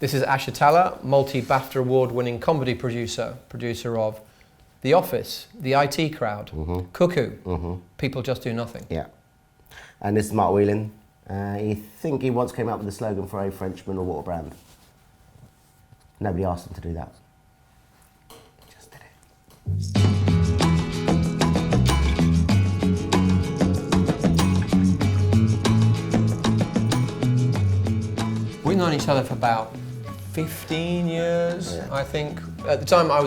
This is Ash Atalla, multi-BAFTA award-winning comedy producer of The Office, The IT Crowd, Cuckoo, People Just Do Nothing. Yeah. And this is Mark Whelan. I think he once came up with a slogan for a Frenchman or water brand. Nobody asked him to do that. He just did it. We've known each other for about 15 years, I think. At the time, I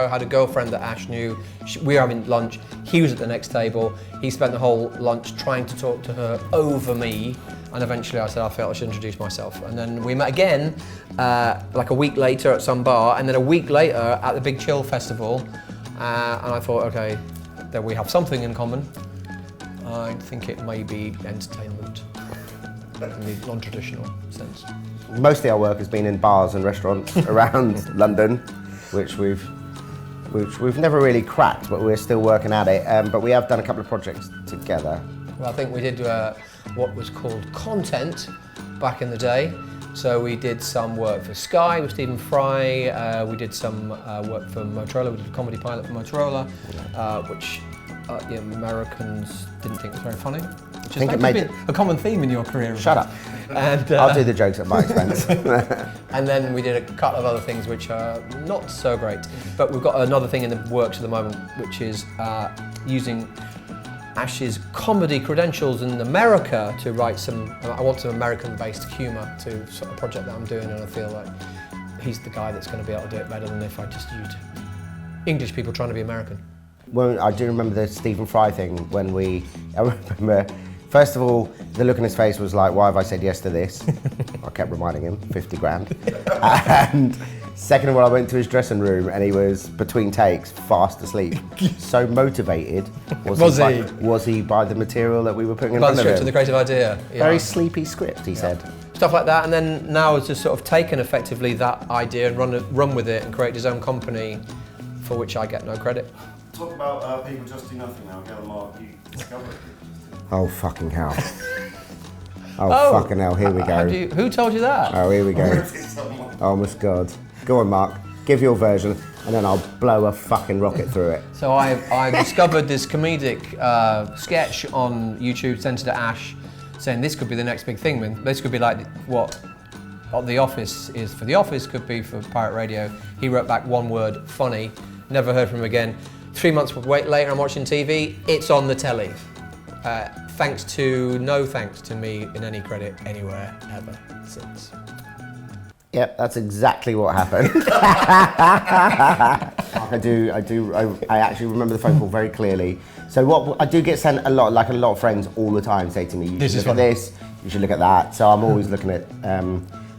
had a girlfriend that Ash knew. We were having lunch. He was at the next table. He spent the whole lunch trying to talk to her over me. And eventually I said, I felt I should introduce myself. And then we met again, like a week later at some bar, and then a week later at the Big Chill Festival. And I thought, okay, that we have something in common. I think it may be entertainment in the non-traditional sense. Mostly our work has been in bars and restaurants around London, which we've never really cracked, but we're still working at it. But we have done a couple of projects together. Well, I think we did what was called content back in the day. So we did some work for Sky with Stephen Fry. We did some work for Motorola. We did a comedy pilot for Motorola, which the Americans didn't think was very funny. Which has been a common theme in your career. Shut up. And, I'll do the jokes at my expense. And then we did a couple of other things which are not so great. But we've got another thing in the works at the moment, which is using Ash's comedy credentials in America to write I want some American-based humour to sort of project that I'm doing, and I feel like he's the guy that's going to be able to do it better than if I just used English people trying to be American. Well, I do remember the Stephen Fry thing when I remember, first of all, the look on his face was like, why have I said yes to this? I kept reminding him, 50 grand. And second of all, I went to his dressing room and he was, between takes, fast asleep. So motivated was he by the material that we were putting in front of him. By the script and the creative idea. Yeah. Very sleepy script, he said. Stuff like that, and then now it's just sort of taken effectively that idea and run with it and create his own company, for which I get no credit. Talk about People Just Do Nothing now. Get Mark, you discovered it. Oh, fucking hell. Oh, fucking hell, here we go. Who told you that? Oh, here we go. Oh, my God. Go on, Mark, give your version, and then I'll blow a fucking rocket through it. So I discovered this comedic sketch on YouTube, sent it to Ash, saying this could be the next big thing. This could be like what The Office is for The Office, could be for Pirate Radio. He wrote back one word, funny, never heard from him again. 3 months later, I'm watching TV, it's on the telly. No thanks to me in any credit anywhere ever since. Yep, that's exactly what happened. I actually remember the phone call very clearly. So what I do get sent a lot of friends all the time say to me, you should look at this, you should look at that. So I'm always looking at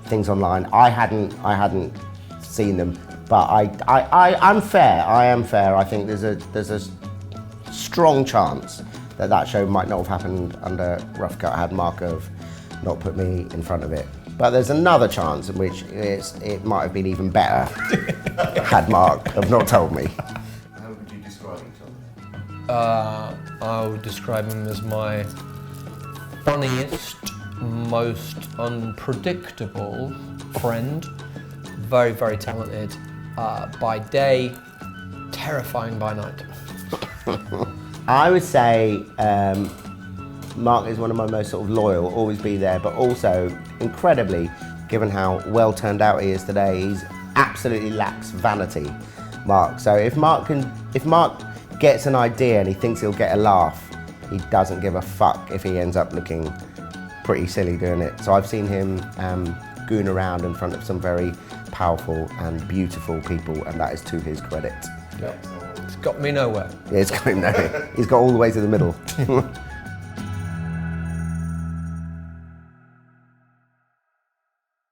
things online. I hadn't seen them, but I'm fair. I am fair. I think there's a strong chance that show might not have happened under Rough Cut had Mark have not put me in front of it. But there's another chance in which it might have been even better had Mark have not told me. How would you describe each other? I would describe him as my funniest, most unpredictable friend. Very, very talented by day, terrifying by night. I would say Mark is one of my most sort of loyal, always be there, but also incredibly, given how well turned out he is today, he's absolutely lacks vanity, Mark. So if Mark gets an idea and he thinks he'll get a laugh, he doesn't give a fuck if he ends up looking pretty silly doing it. So I've seen him goon around in front of some very powerful and beautiful people, and that is to his credit. Yeah. It's got me nowhere. Yeah, it's got him nowhere. He's got all the way to the middle.